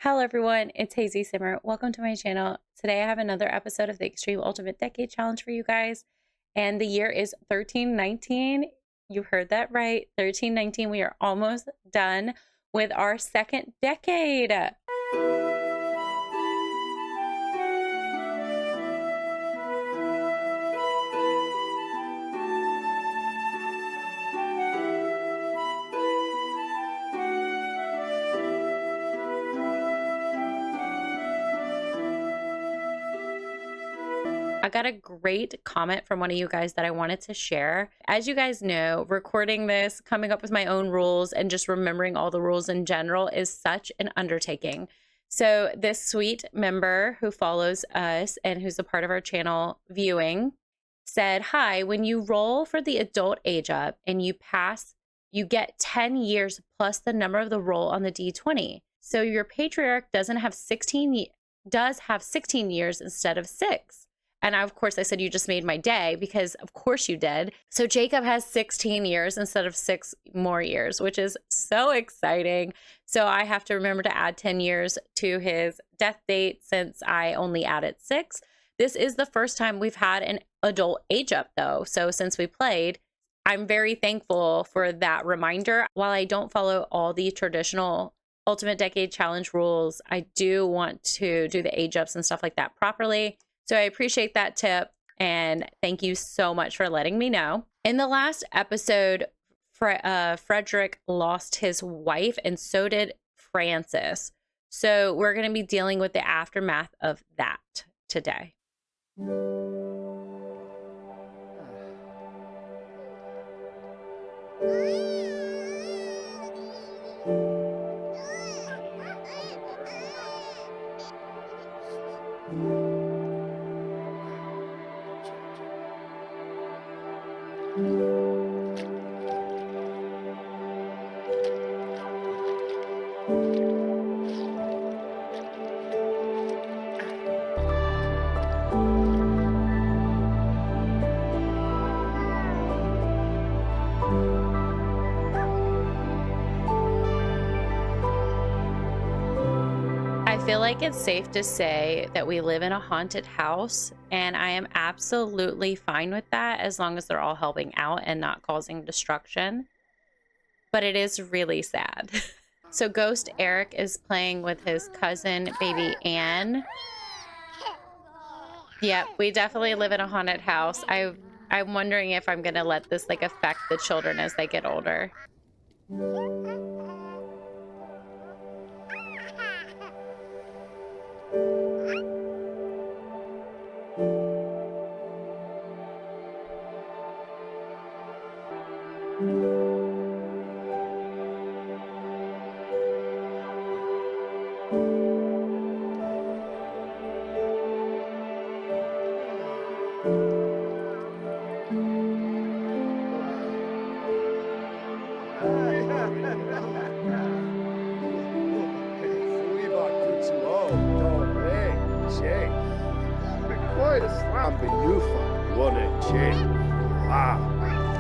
Hello everyone, it's Haysie Simmer. Welcome to my channel. Today I have another episode of the Extreme Ultimate Decade Challenge for you guys. And the year is 1319. You heard that right, 1319. We are almost done with our second decade. I got a great comment from one of you guys that I wanted to share. As you guys know, recording this, coming up with my own rules, and just remembering all the rules in general is such an undertaking. So this sweet member who follows us and who's a part of our channel viewing said, "Hi, when you roll for the adult age up and you pass, you get 10 years plus the number of the roll on the D20. So your patriarch does have 16 years instead of 6. And of course, I said, you just made my day, because of course you did. So Jacob has 16 years instead of 6 more years, which is so exciting. So I have to remember to add 10 years to his death date since I only added 6. This is the first time we've had an adult age up though. So since we played, I'm very thankful for that reminder. While I don't follow all the traditional Ultimate Decade Challenge rules, I do want to do the age ups and stuff like that properly. So I appreciate that tip, and thank you so much for letting me know. In the last episode, Frederick lost his wife, and so did Francis. So we're going to be dealing with the aftermath of that today. I feel like it's safe to say that we live in a haunted house, and I am absolutely fine with that as long as they're all helping out and not causing destruction. But it is really sad. So Ghost Eric is playing with his cousin, baby Anne. Yep, we definitely live in a haunted house. I'm wondering if I'm gonna let this like affect the children as they get older.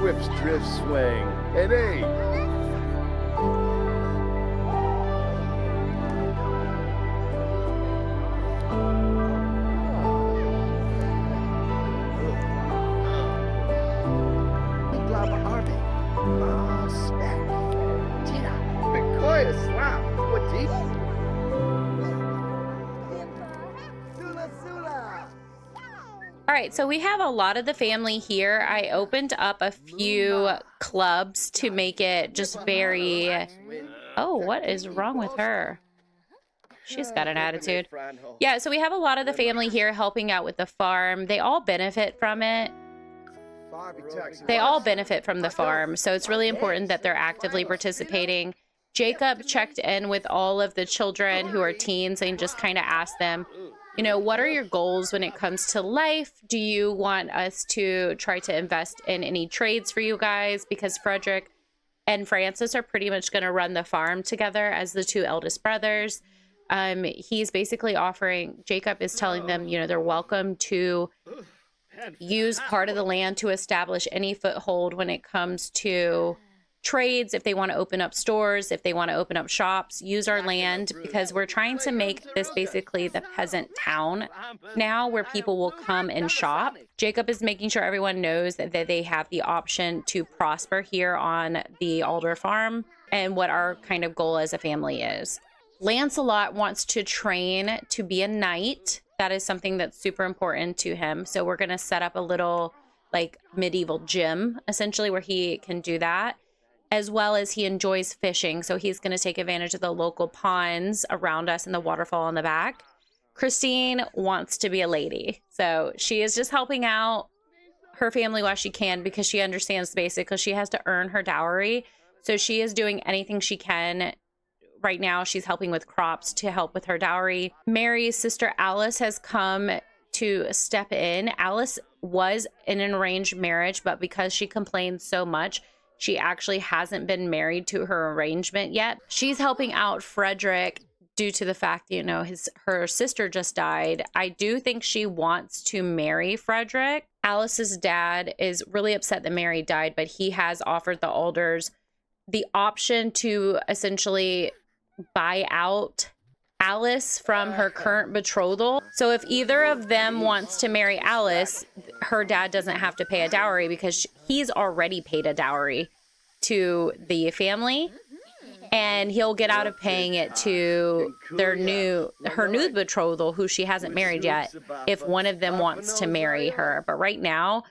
Whips drift swing, and hey. All right, so we have a lot of the family here. I opened up a few clubs to make it just very... Oh, what is wrong with her? She's got an attitude. Yeah, so we have a lot of the family here helping out with the farm. They all benefit from it. They all benefit from the farm, so it's really important that they're actively participating. Jacob checked in with all of the children who are teens and just kind of asked them, you know, what are your goals when it comes to life? Do you want us to try to invest in any trades for you guys? Because Frederick and Francis are pretty much going to run the farm together as the two eldest brothers. He's basically offering, Jacob is telling them, you know, they're welcome to use part of the land to establish any foothold when it comes to trades, if they want to open up stores, if they want to open up shops, use our land, because we're trying to make this basically the peasant town now where people will come and shop. Jacob is making sure everyone knows that they have the option to prosper here on the Alder farm and what our kind of goal as a family is. Lancelot wants to train to be a knight. That is something that's super important to him. So we're going to set up a little like medieval gym essentially where he can do that, as well as he enjoys fishing. So he's going to take advantage of the local ponds around us and the waterfall in the back. Christine wants to be a lady. So she is just helping out her family while she can, because she understands basically she has to earn her dowry. So she is doing anything she can. Right now, she's helping with crops to help with her dowry. Mary's sister Alice has come to step in. Alice was in an arranged marriage, but because she complained so much, she actually hasn't been married to her arrangement yet. She's helping out Frederick due to the fact, you know, her sister just died. I do think she wants to marry Frederick. Alice's dad is really upset that Mary died, but he has offered the Alders the option to essentially buy out Alice from her current betrothal. So if either of them wants to marry Alice, her dad doesn't have to pay a dowry because he's already paid a dowry to the family, and he'll get out of paying it to her new betrothal, who she hasn't married yet, if one of them wants to marry her. But right now,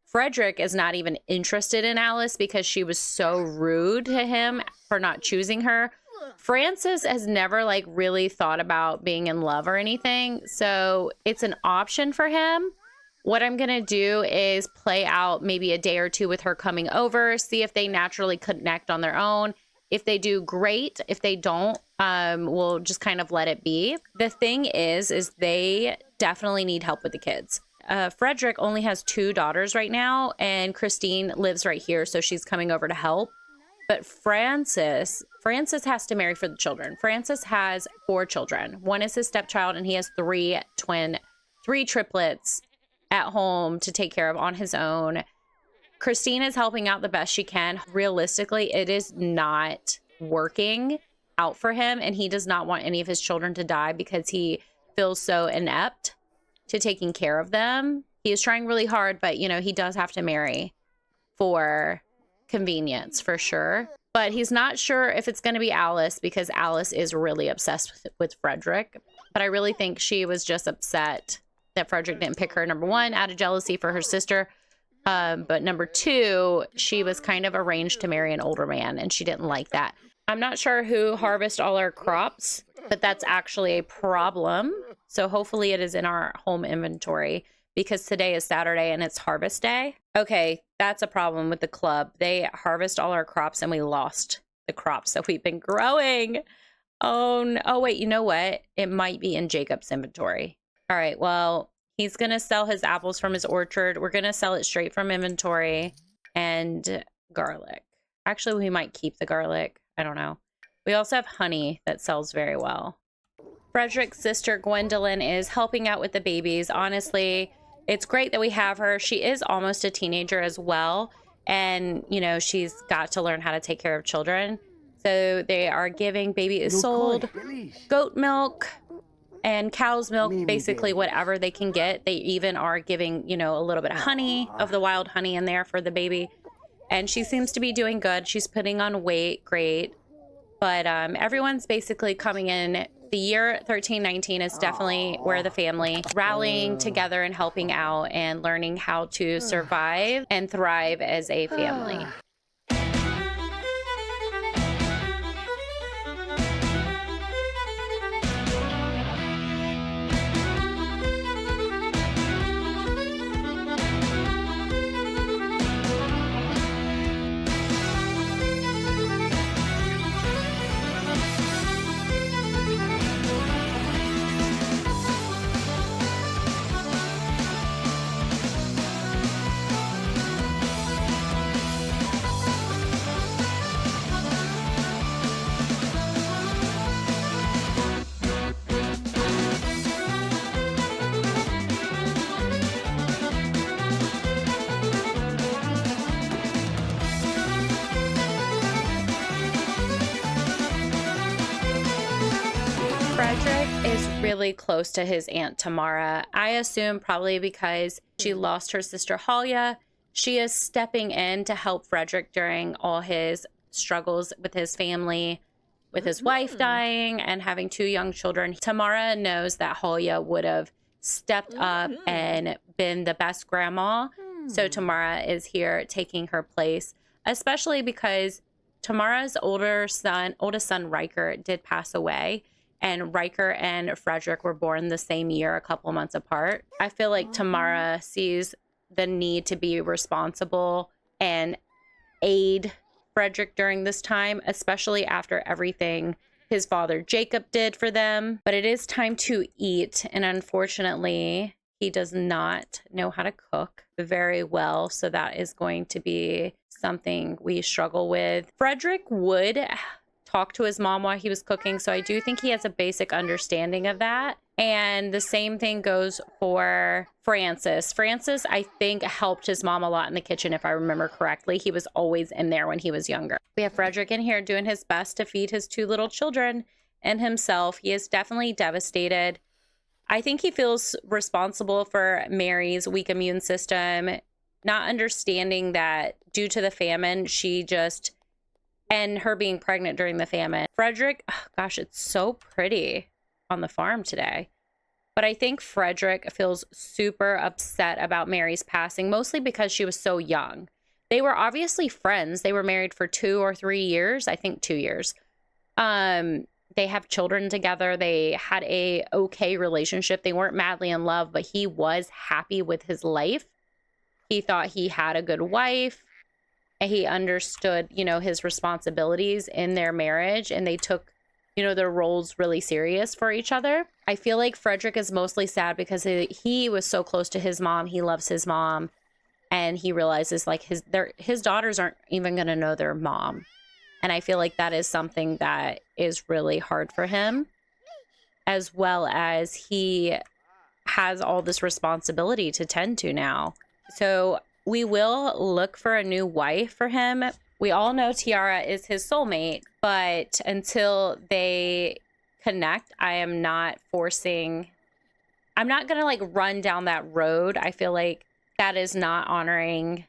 Frederick is not even interested in Alice because she was so rude to him for not choosing her. Francis has never like really thought about being in love or anything, so it's an option for him. What I'm going to do is play out maybe a day or two with her coming over, see if they naturally connect on their own. If they do, great. If they don't, we'll just kind of let it be. The thing is they definitely need help with the kids. Frederick only has 2 daughters right now, and Christine lives right here, so she's coming over to help. But Francis has to marry for the children. Francis has 4 children. One is his stepchild, and he has 3 triplets at home to take care of on his own. Christine is helping out the best she can. Realistically, it is not working out for him, and he does not want any of his children to die because he feels so inept to taking care of them. He is trying really hard, but you know, he does have to marry for convenience for sure. But he's not sure if it's going to be Alice because Alice is really obsessed with Frederick. But I really think she was just upset that Frederick didn't pick her, number 1, out of jealousy for her sister. But number 2, she was kind of arranged to marry an older man, and she didn't like that. I'm not sure who harvests all our crops, but that's actually a problem. So hopefully it is in our home inventory, because today is Saturday and it's harvest day. Okay, that's a problem with the club. They harvest all our crops and we lost the crops that we've been growing. Oh, no. Oh wait, you know what? It might be in Jacob's inventory. All right, well, he's going to sell his apples from his orchard. We're going to sell it straight from inventory. And garlic. Actually, we might keep the garlic. I don't know. We also have honey that sells very well. Frederick's sister, Gwendolyn, is helping out with the babies. Honestly, it's great that we have her. She is almost a teenager as well. And, you know, she's got to learn how to take care of children. So they are giving baby is sold goat milk and cow's milk, basically whatever they can get. They even are giving, you know, a little bit of honey, of the wild honey in there for the baby. And she seems to be doing good. She's putting on weight, great. But everyone's basically coming in. The year 1319 is definitely where the family rallying together and helping out and learning how to survive and thrive as a family. is really close to his Aunt Tamara. I assume probably because she lost her sister Halia. She is stepping in to help Frederick during all his struggles with his family, with his wife dying and having 2 young children. Tamara knows that Halia would have stepped up and been the best grandma. So Tamara is here taking her place, especially because Tamara's oldest son, Riker, did pass away. And Riker and Frederick were born the same year, a couple months apart. I feel like Tamara sees the need to be responsible and aid Frederick during this time, especially after everything his father Jacob did for them. But it is time to eat, and unfortunately, he does not know how to cook very well, so that is going to be something we struggle with. Frederick would talk to his mom while he was cooking, so I do think he has a basic understanding of that. And the same thing goes for Francis. Francis, I think, helped his mom a lot in the kitchen, if I remember correctly. He was always in there when he was younger. We have Frederick in here doing his best to feed his 2 little children and himself. He is definitely devastated. I think he feels responsible for Mary's weak immune system, not understanding that due to the famine, and her being pregnant during the famine. Frederick, oh gosh, it's so pretty on the farm today. But I think Frederick feels super upset about Mary's passing, mostly because she was so young. They were obviously friends. They were married for 2 or 3 years. I think 2 years. They have children together. They had a okay relationship. They weren't madly in love, but he was happy with his life. He thought he had a good wife. And he understood, his responsibilities in their marriage, and they took, their roles really serious for each other. I feel like Frederick is mostly sad because he was so close to his mom. He loves his mom, and he realizes like his daughters aren't even going to know their mom. And I feel like that is something that is really hard for him, as well as he has all this responsibility to tend to now. So we will look for a new wife for him. We all know Tiara is his soulmate, but until they connect, I'm not going to run down that road. I feel like that is not honoring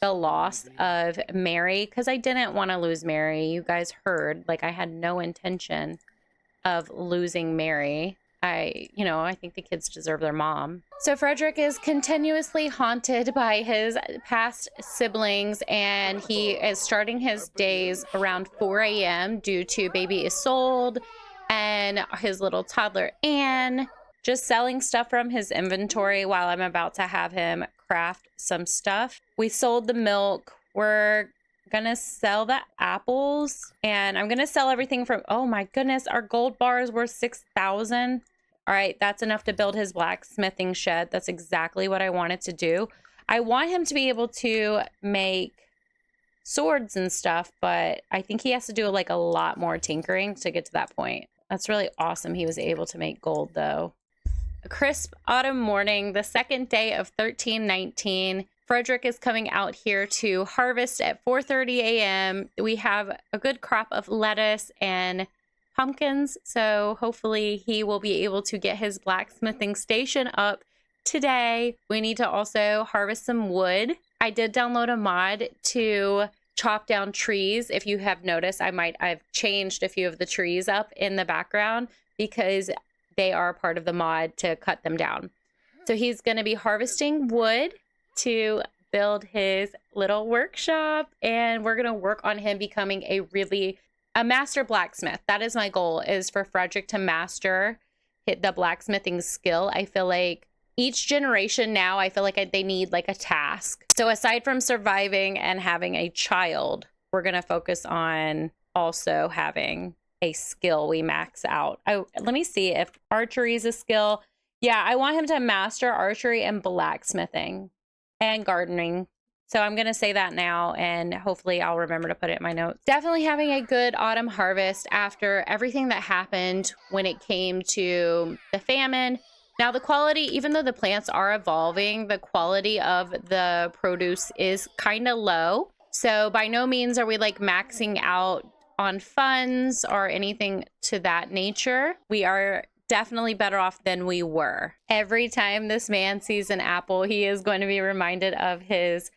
the loss of Mary, because I didn't want to lose Mary. You guys heard, I had no intention of losing Mary. I think the kids deserve their mom. So Frederick is continuously haunted by his past siblings, and he is starting his days around 4 a.m. due to baby Isolde and his little toddler Anne, just selling stuff from his inventory while I'm about to have him craft some stuff. We sold the milk. We're gonna sell the apples, and I'm gonna sell everything from, oh my goodness, our gold bar is worth 6,000. All right, that's enough to build his blacksmithing shed. That's exactly what I wanted to do. I want him to be able to make swords and stuff, but I think he has to do a lot more tinkering to get to that point. That's really awesome he was able to make gold though. A crisp autumn morning, the second day of 1319. Frederick is coming out here to harvest at 4:30 a.m. We have a good crop of lettuce and pumpkins, so hopefully he will be able to get his blacksmithing station up today. We need to also harvest some wood. I did download a mod to chop down trees. If you have noticed, I've changed a few of the trees up in the background because they are part of the mod to cut them down. So he's going to be harvesting wood to build his little workshop, and we're going to work on him becoming a master blacksmith. That is my goal, is for Frederick to master the blacksmithing skill. I feel like each generation now, they need a task. So aside from surviving and having a child, we're going to focus on also having a skill we max out. Let me see if archery is a skill. Yeah, I want him to master archery and blacksmithing and gardening. So I'm going to say that now, and hopefully I'll remember to put it in my notes. Definitely having a good autumn harvest after everything that happened when it came to the famine. Now the quality, even though the plants are evolving, the quality of the produce is kind of low. So by no means are we maxing out on funds or anything to that nature. We are definitely better off than we were. Every time this man sees an apple, he is going to be reminded of his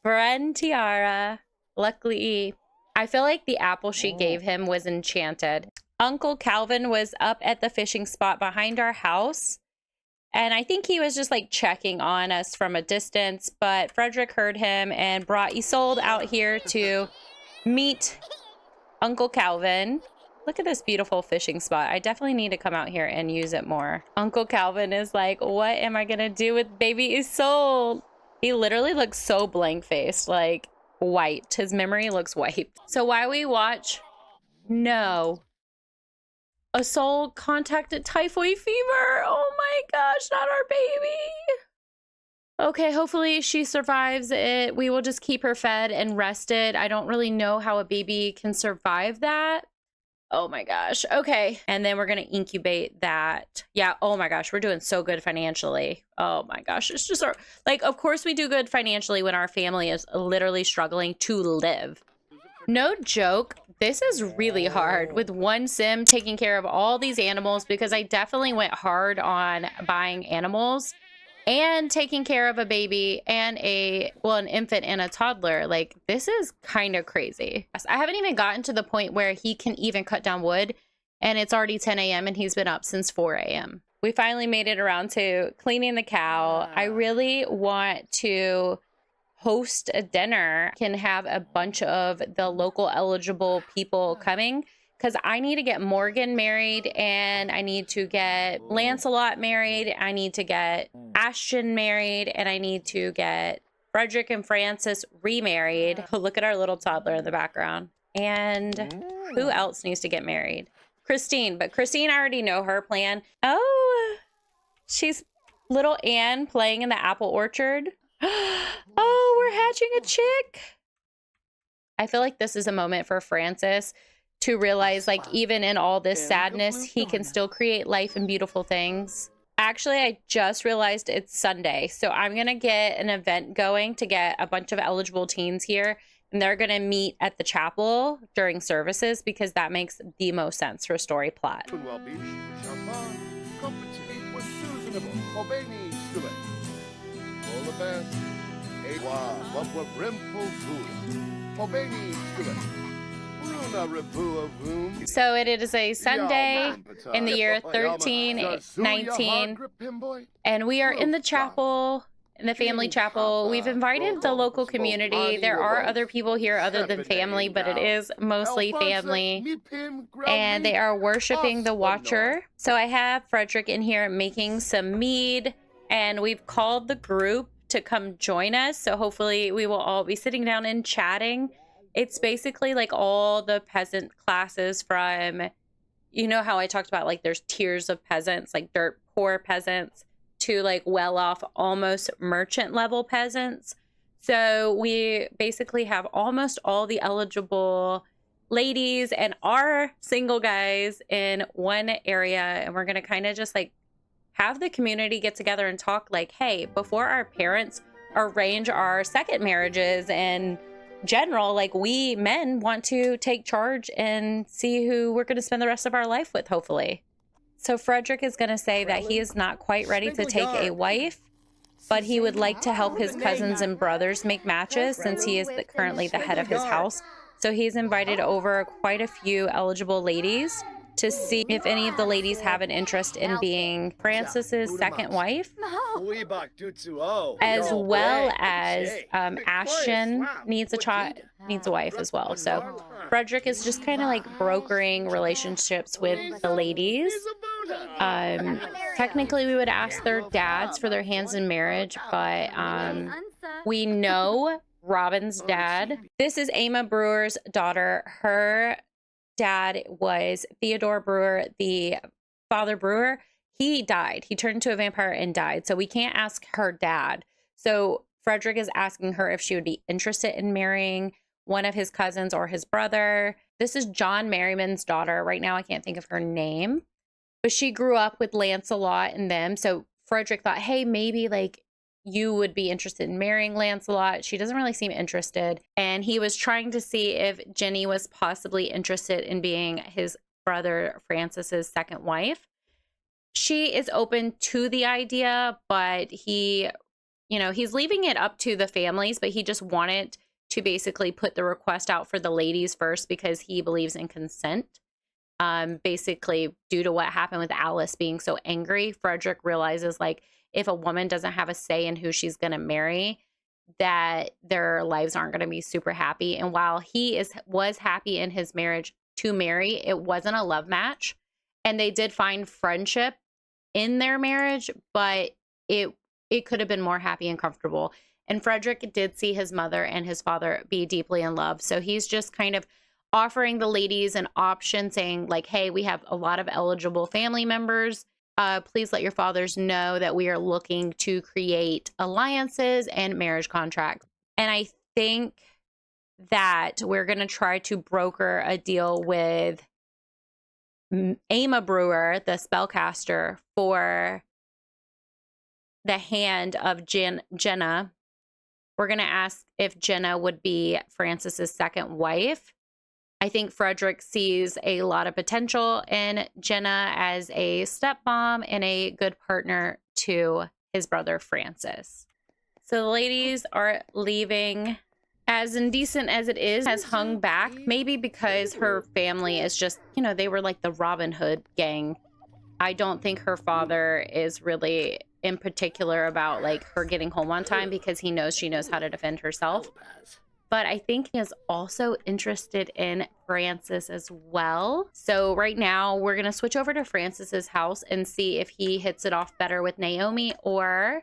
friend Tiara. Luckily, I feel like the apple she gave him was enchanted. Uncle Calvin was up at the fishing spot behind our house, and I think he was just like checking on us from a distance, but Frederick heard him and brought Isolde out here to meet Uncle Calvin. Look at this beautiful fishing spot. I definitely need to come out here and use it more. Uncle Calvin is like, what am I gonna do with baby Isolde? He literally looks so blank-faced, like wiped. His memory looks wiped. So while we watch, no. Isolde contracted typhoid fever. Oh my gosh, not our baby. Okay, hopefully she survives it. We will just keep her fed and rested. I don't really know how a baby can survive that. Oh my gosh. Okay. And then we're going to incubate that. Yeah. Oh my gosh. We're doing so good financially. Oh my gosh. It's just like, of course we do good financially when our family is literally struggling to live. No joke. This is really hard with one sim taking care of all these animals, because I definitely went hard on buying animals and taking care of a baby and an infant and a toddler. Like, this is kind of crazy. I haven't even gotten to the point where he can even cut down wood, and it's already 10 a.m. and he's been up since 4 a.m. We finally made it around to cleaning the cow. I really want to host a dinner, can have a bunch of the local eligible people coming, because I need to get Morgan married, and I need to get Lancelot married, I need to get Ashton married, and I need to get Frederick and Francis remarried. Look at our little toddler in the background. And who else needs to get married? Christine, but Christine, I already know her plan. Oh, she's little Anne playing in the apple orchard. Oh, we're hatching a chick. I feel like this is a moment for Francis to realize, like, even in all this sadness, he can still create life and beautiful things. Actually, I just realized it's Sunday, so I'm going to get an event going to get a bunch of eligible teens here, and they're going to meet at the chapel during services, because that makes the most sense for story plot. So it is a Sunday in the year 1319, and we are in the chapel, in the family chapel. We've invited the local community. There are other people here other than family, but it is mostly family, and they are worshiping the Watcher. So I have Frederick in here making some mead, and we've called the group to come join us. So hopefully we will all be sitting down and chatting. It's basically like all the peasant classes from, you know how I talked about, like, there's tiers of peasants, like dirt poor peasants to like well-off, almost merchant level peasants. So we basically have almost all the eligible ladies and our single guys in one area. And we're going to kind of just like have the community get together and talk like, hey, before our parents arrange our second marriages and general, like, we men want to take charge and see who we're going to spend the rest of our life with, hopefully. So Frederick is going to say that he is not quite ready to take a wife, but he would like to help his cousins and brothers make matches since he is currently the head of his house. So he's invited over quite a few eligible ladies to see if any of the ladies have an interest in being Francis's second wife, as well as Ashton needs a wife as well. So Frederick is just kind of like brokering relationships with the ladies. Technically, we would ask their dads for their hands in marriage, but we know Robin's dad. This is Emma Brewer's daughter. Her dad was Theodore Brewer, the father Brewer. He died. He turned into a vampire and died. So we can't ask her dad. So Frederick is asking her if she would be interested in marrying one of his cousins or his brother. This is John Merriman's daughter. Right now, I can't think of her name, but she grew up with Lancelot and them. So Frederick thought, hey, maybe like you would be interested in marrying Lancelot. She doesn't really seem interested. And he was trying to see if Jenny was possibly interested in being his brother Francis's second wife. she is open to the idea, but he, you know, he's leaving it up to the families, but he just wanted to basically put the request out for the ladies first because he believes in consent. Basically, due to what happened with Alice being so angry, Frederick realizes like if a woman doesn't have a say in who she's going to marry, that their lives aren't going to be super happy. And while he was happy in his marriage to marry, it wasn't a love match, and they did find friendship in their marriage, but it could have been more happy and comfortable. And Frederick did see his mother and his father be deeply in love. So he's just kind of offering the ladies an option saying like, hey, we have a lot of eligible family members. Please let your fathers know that we are looking to create alliances and marriage contracts. And I think that we're going to try to broker a deal with Ama Brewer, the spellcaster, for the hand of Jenna. We're going to ask if Jenna would be Francis's second wife. I think Frederick sees a lot of potential in Jenna as a stepmom and a good partner to his brother Francis. So the ladies are leaving. As indecent as it is, has hung back, maybe because her family is just, you know, they were like the Robin Hood gang. I don't think her father is really in particular about like her getting home on time because he knows she knows how to defend herself. But I think he is also interested in Francis as well. So right now we're going to switch over to Francis's house and see if he hits it off better with Naomi or...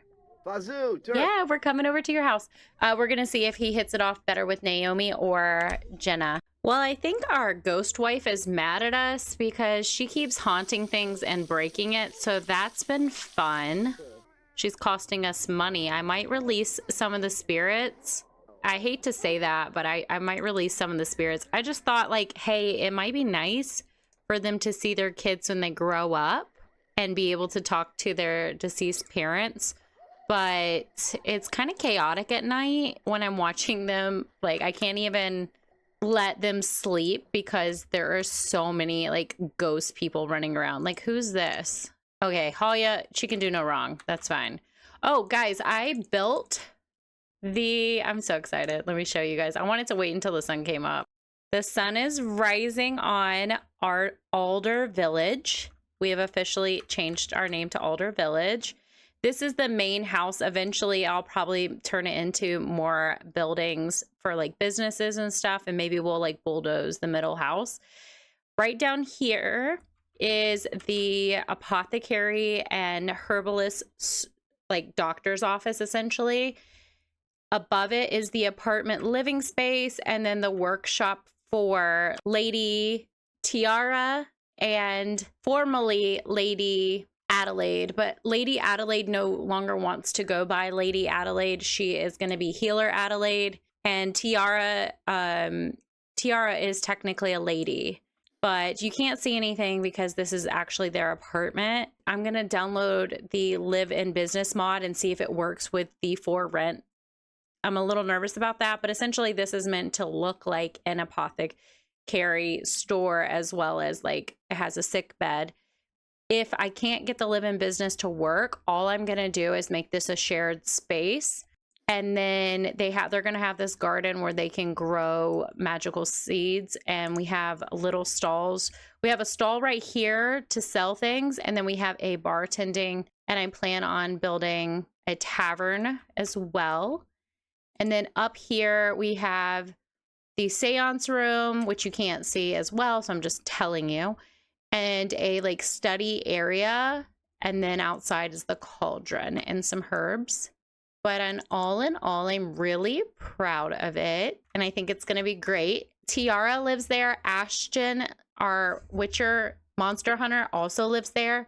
Yeah, we're coming over to your house. We're going to see if he hits it off better with Naomi or Jenna. Well, I think our ghost wife is mad at us because she keeps haunting things and breaking it. So that's been fun. She's costing us money. I might release some of the spirits. I hate to say that, but I might release some of the spirits. I just thought like, hey, it might be nice for them to see their kids when they grow up and be able to talk to their deceased parents. But it's kind of chaotic at night when I'm watching them. Like, I can't even let them sleep because there are so many, like, ghost people running around. Like, who's this? Okay, Halia, she can do no wrong. That's fine. Oh, guys, I built I'm so excited. Let me show you guys. I wanted to wait until the sun came up. The sun is rising on our Alder Village. We have officially changed our name to Alder Village. This is the main house. Eventually, I'll probably turn it into more buildings for like businesses and stuff. And maybe we'll like bulldoze the middle house. Right down here is the apothecary and herbalist, like doctor's office, essentially. Above it is the apartment living space. And then the workshop for Lady Tiara and formerly Lady Adelaide, but Lady Adelaide no longer wants to go by Lady Adelaide. She is going to be Healer Adelaide, and Tiara is technically a lady, but you can't see anything because this is actually their apartment. I'm going to download the live-in business mod and see if it works with the for rent. I'm a little nervous about that, but essentially this is meant to look like an apothecary store as well as like it has a sick bed. If I can't get the live-in business to work, all I'm going to do is make this a shared space. And then they're going to have this garden where they can grow magical seeds. And we have little stalls. We have a stall right here to sell things. And then we have a bartending. And I plan on building a tavern as well. And then up here we have the seance room, which you can't see as well. So I'm just telling you. And a like study area, and then outside is the cauldron and some herbs. But in all, I'm really proud of it, and I think it's going to be great. Tiara lives there. Ashton, our Witcher monster hunter, also lives there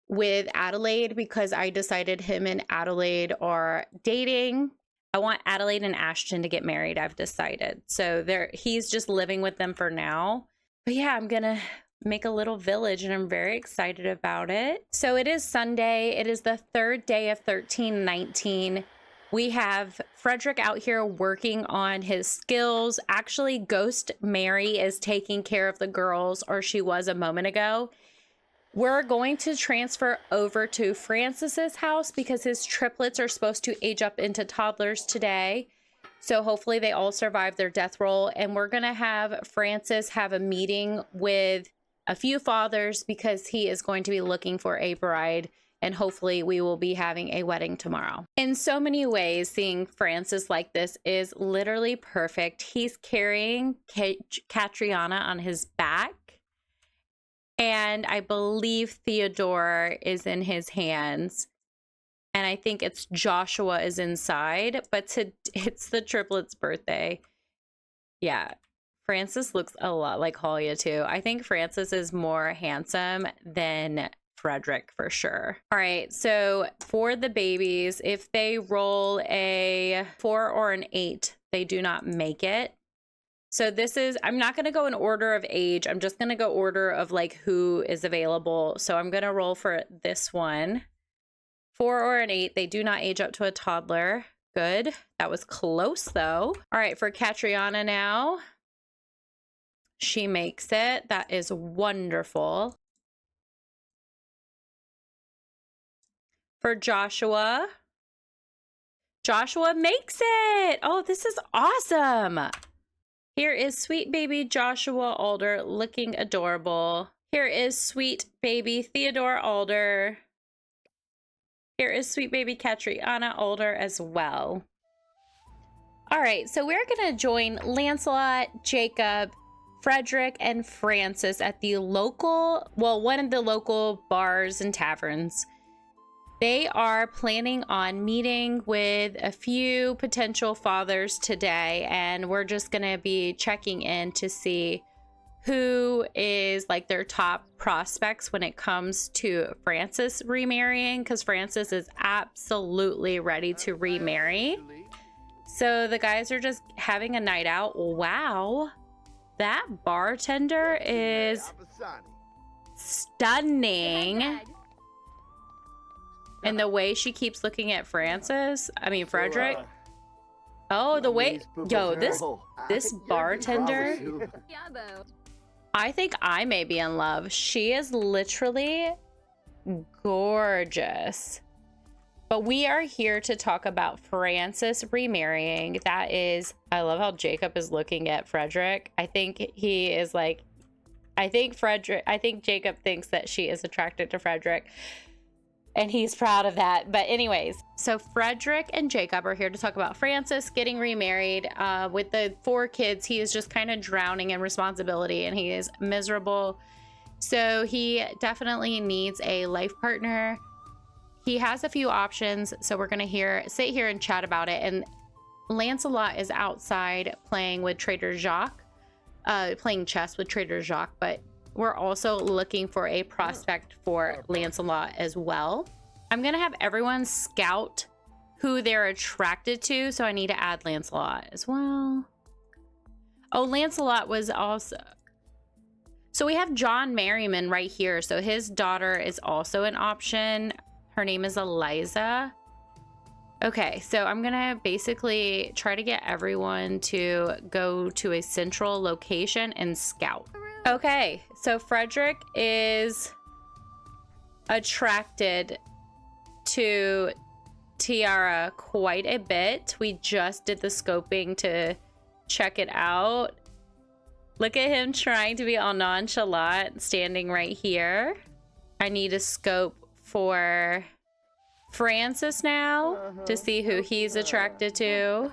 with Adelaide because I decided him and Adelaide are dating. I want Adelaide and Ashton to get married, I've decided. So he's just living with them for now. But yeah, I'm going to make a little village and I'm very excited about it. So it is Sunday. It is the third day of 1319. We have Frederick out here working on his skills. Actually, Ghost Mary is taking care of the girls, or she was a moment ago. We're going to transfer over to Francis's house because his triplets are supposed to age up into toddlers today. So hopefully they all survive their death roll. And we're going to have Francis have a meeting with a few fathers because he is going to be looking for a bride. And hopefully we will be having a wedding tomorrow. In so many ways, seeing Francis like this is literally perfect. He's carrying Catriona on his back. And I believe Theodore is in his hands. And I think it's Joshua is inside. But it's the triplets' birthday. Yeah. Francis looks a lot like Halia too. I think Francis is more handsome than Frederick for sure. All right, so for the babies, if they roll a 4 or an 8, they do not make it. So this is, I'm not going to go in order of age. I'm just going to go order of like who is available. So I'm going to roll for this one. 4 or an 8, they do not age up to a toddler. Good. That was close though. All right, for Catriona now. She makes it. That is wonderful. For Joshua. Joshua makes it. Oh, this is awesome. Here is sweet baby Joshua Alder looking adorable. Here is sweet baby Theodore Alder. Here is sweet baby Catriona Alder as well. All right, so we're going to join Lancelot, Jacob, Frederick, and Francis at the local, well, one of the local bars and taverns. They are planning on meeting with a few potential fathers today, and we're just going to be checking in to see who is like their top prospects when it comes to Francis remarrying, because Francis is absolutely ready to remarry. So the guys are just having a night out. Wow, that bartender is stunning. And the way she keeps looking at Francis, I mean, Frederick. Oh, the way, yo, this bartender, I think I may be in love. She is literally gorgeous. But we are here to talk about Francis remarrying. That is, I love how Jacob is looking at Frederick. I think he is like, I think Jacob thinks that she is attracted to Frederick. And he's proud of that. But anyways, so Frederick and Jacob are here to talk about Francis getting remarried. With the 4 kids, he is just kind of drowning in responsibility and he is miserable. So he definitely needs a life partner. He has a few options. So we're going to sit here and chat about it. And Lancelot is outside playing with Trader Jacques, playing chess with Trader Jacques. But we're also looking for a prospect for Lancelot as well. I'm going to have everyone scout who they're attracted to. So I need to add Lancelot as well. Oh, Lancelot was also... So we have John Merriman right here. So his daughter is also an option. Her name is Eliza. Okay, so I'm going to basically try to get everyone to go to a central location and scout. Okay, so Frederick is attracted to Tiara quite a bit. We just did the scoping to check it out. Look at him trying to be all nonchalant, standing right here. I need a scope for Francis now to see who he's attracted to.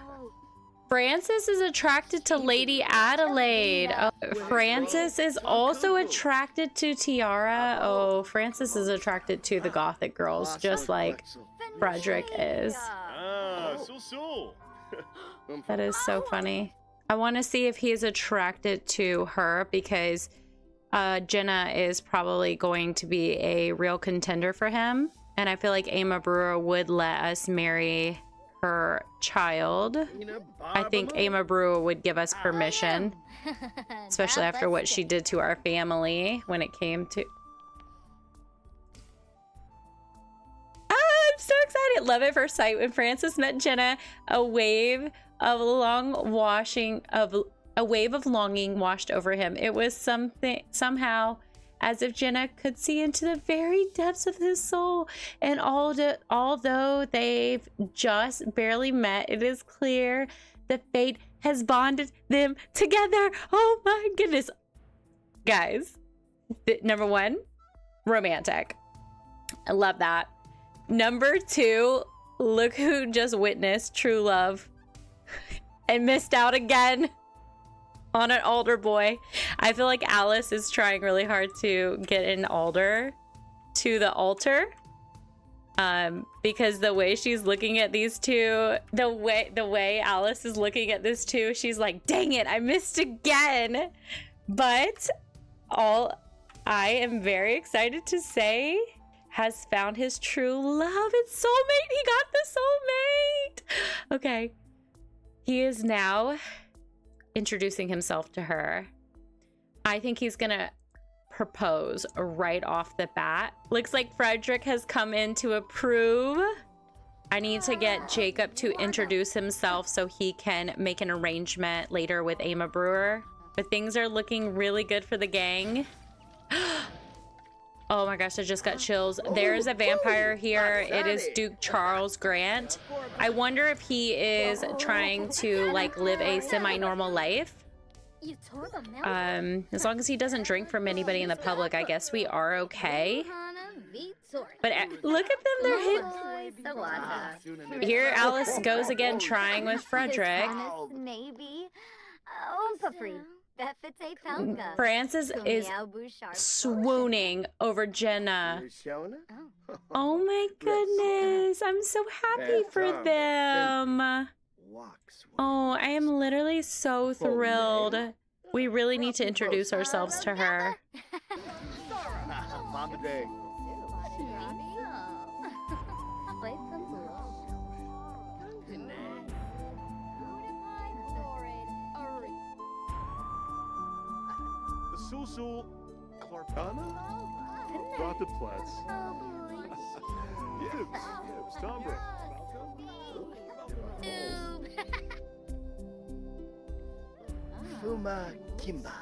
Francis is attracted to Lady Adelaide. Oh, Francis is also attracted to Tiara. Oh, Francis is attracted to the Gothic girls, just like Frederick is. That is so funny. I want to see if he is attracted to her because Jenna is probably going to be a real contender for him. And I feel like Ama Brewer would let us marry her child. I think Ama Brewer would give us permission, especially after what she did to our family when it came to... I'm so excited. Love at first sight. When Francis met Jenna, a wave of longing washed over him. It was somehow as if Jenna could see into the very depths of his soul. And although they've just barely met, it is clear the fate has bonded them together. Oh my goodness. Guys, number one, romantic. I love that. Number two, look who just witnessed true love and missed out again on an altar boy. I feel like Alice is trying really hard to get an altar to the altar. Because the way she's looking at these two, the way Alice is looking at this too, she's like, dang it, I missed again. But all I am very excited to say has found his true love. It's soulmate. He got the soulmate. Okay. He is now introducing himself to her. I think he's gonna propose right off the bat. Looks like Frederick has come in to approve. I need to get Jacob to introduce himself so he can make an arrangement later with Emma Brewer. But things are looking really good for the gang. Oh my gosh, I just got chills. There's a vampire here. It is Duke Charles Grant. I wonder if he is trying to like live a semi-normal life. As long as he doesn't drink from anybody in the public, I guess we are okay. But look at them, they're hit. Here Alice goes again trying with Frederick. Francis is swooning over Jenna. Oh my goodness, I'm so happy for them. Oh, I am literally so thrilled. We really need to introduce ourselves to her. Susul Clarpana? Rotaplatz. Gibbs, Tombra. Fuma Kimba.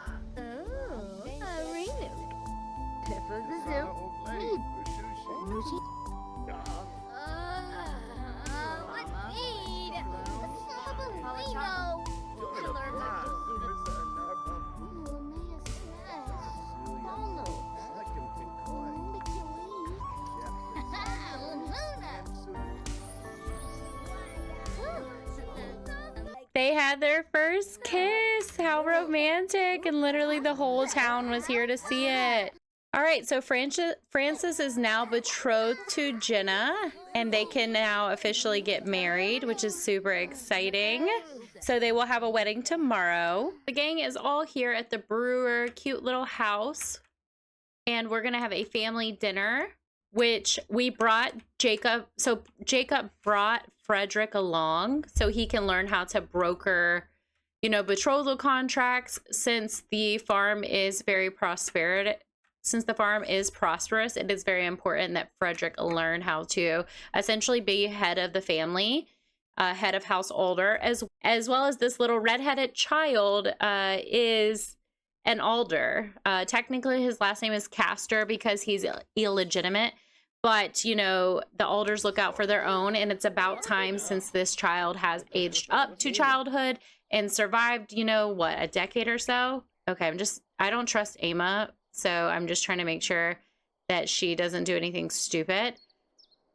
They had their first kiss. How romantic. And literally the whole town was here to see it. All right, so Francis is now betrothed to Jenna, and they can now officially get married, which is super exciting. So they will have a wedding tomorrow. The gang is all here at the Brewer cute little house, and we're gonna have a family dinner, which we brought Jacob. So Jacob brought Frederick along so he can learn how to broker, you know, betrothal contracts. Since the farm is very prosperous, it is very important that Frederick learn how to essentially be head of the family, head of householder, as well as this little redheaded child is an alder. Technically, his last name is Castor because he's illegitimate. But, you know, the alders look out for their own, and it's about time since this child has aged up to childhood and survived, you know, what, a decade or so? Okay, I don't trust Emma, so I'm just trying to make sure that she doesn't do anything stupid.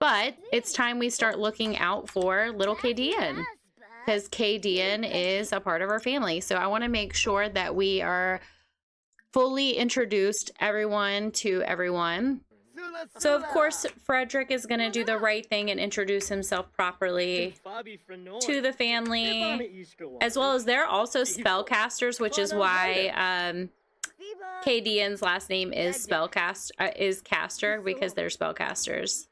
But it's time we start looking out for little Kadian, because Kadian is a part of our family. So I want to make sure that we are fully introduced everyone to everyone. So, of course, Frederick is going to do the right thing and introduce himself properly to the family, as well as they're also spellcasters, which is why Kadian's last name is Caster, because they're spellcasters.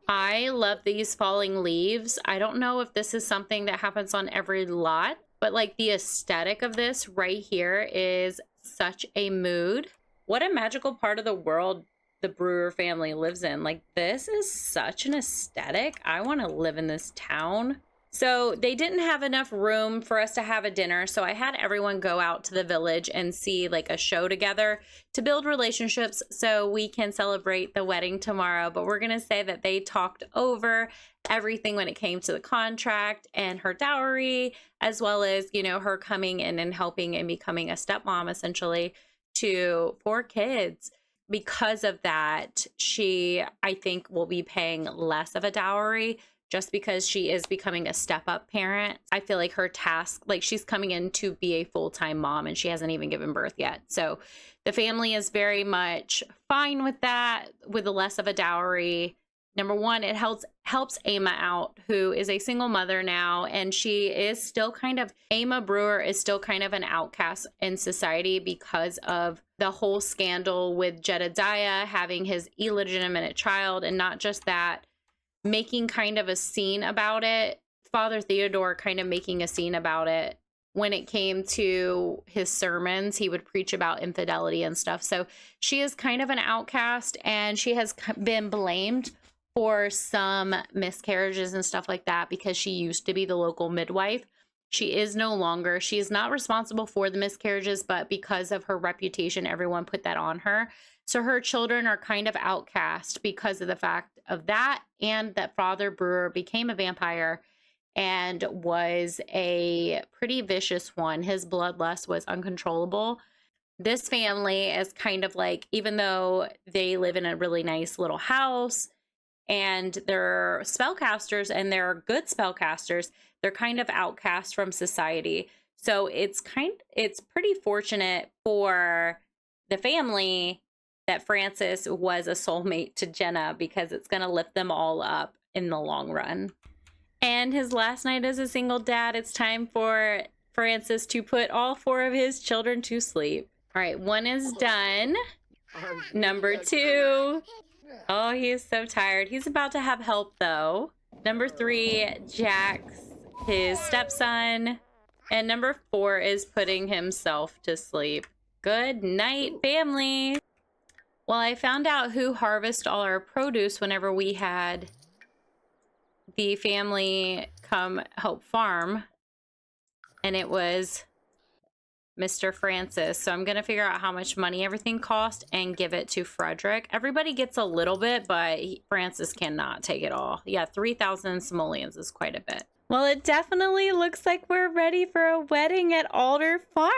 I love these falling leaves. I don't know if this is something that happens on every lot, but like the aesthetic of this right here is such a mood. What a magical part of the world the Brewer family lives in. Like, this is such an aesthetic. I want to live in this town. So they didn't have enough room for us to have a dinner. So I had everyone go out to the village and see like a show together to build relationships so we can celebrate the wedding tomorrow. But we're going to say that they talked over everything when it came to the contract and her dowry, as well as, you know, her coming in and helping and becoming a stepmom essentially to 4 kids. Because of that, she, I think, will be paying less of a dowry just because she is becoming a step-up parent. I feel like her task, like she's coming in to be a full-time mom and she hasn't even given birth yet. So the family is very much fine with that, with the less of a dowry. Number one, it helps Emma out, who is a single mother now, and she is still Emma Brewer is still kind of an outcast in society because of the whole scandal with Jedediah having his illegitimate child, and not just that, making kind of a scene about it. Father Theodore kind of making a scene about it when it came to his sermons. He would preach about infidelity and stuff. So she is kind of an outcast, and she has been blamed for some miscarriages and stuff like that because she used to be the local midwife. She is no longer. She is not responsible for the miscarriages, but because of her reputation, everyone put that on her. So her children are kind of outcast because of the fact of that, and that Father Brewer became a vampire and was a pretty vicious one. His bloodlust was uncontrollable. This family is kind of like, even though they live in a really nice little house and they're spellcasters and they're good spellcasters, they're kind of outcast from society. So it's pretty fortunate for the family that Francis was a soulmate to Jenna, because it's going to lift them all up in the long run. And his last night as a single dad, it's time for Francis to put all 4 of his children to sleep. All right, 1 is done. Number 2. Oh, he is so tired. He's about to have help though. Number 3, Jack's his stepson. And number 4 is putting himself to sleep. Good night, family. Well, I found out who harvested all our produce whenever we had the family come help farm, and it was Mr. Francis. So I'm going to figure out how much money everything cost and give it to Frederick. Everybody gets a little bit, but Francis cannot take it all. Yeah, 3,000 simoleons is quite a bit. Well, it definitely looks like we're ready for a wedding at Alder Farm.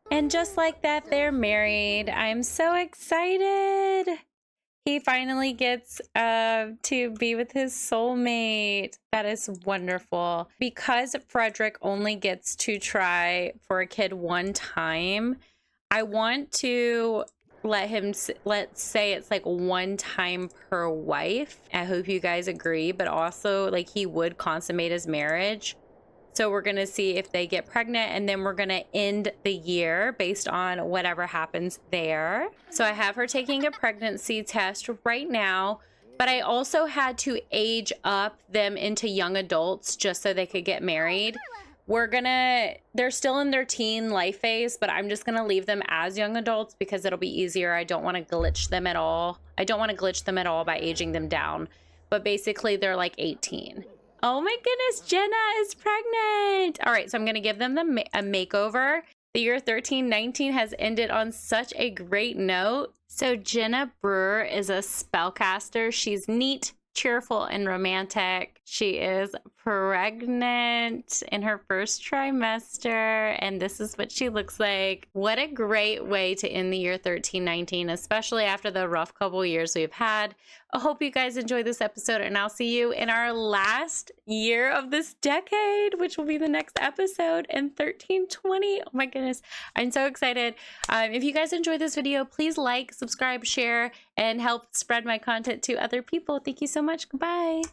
And just like that, they're married. I'm so excited. He finally gets to be with his soulmate. That is wonderful. Because Frederick only gets to try for a kid one time, I want to let him, let's say it's like 1 time per wife. I hope you guys agree, but also like he would consummate his marriage. So we're going to see if they get pregnant, and then we're going to end the year based on whatever happens there. So I have her taking a pregnancy test right now, but I also had to age up them into young adults just so they could get married. They're still in their teen life phase, but I'm just going to leave them as young adults because it'll be easier. I don't want to glitch them at all. I don't want to glitch them at all by aging them down, but basically they're like 18. Oh my goodness, Jenna is pregnant. All right, so I'm going to give them a makeover. The year 1319 has ended on such a great note. So Jenna Brewer is a spellcaster. She's neat, cheerful, and romantic. She is pregnant in her first trimester, and this is what she looks like. What a great way to end the year 1319, especially after the rough couple years we've had. I hope you guys enjoyed this episode, and I'll see you in our last year of this decade, which will be the next episode in 1320. Oh my goodness, I'm so excited. If you guys enjoyed this video, please like, subscribe, share, and help spread my content to other people. Thank you so much. Goodbye.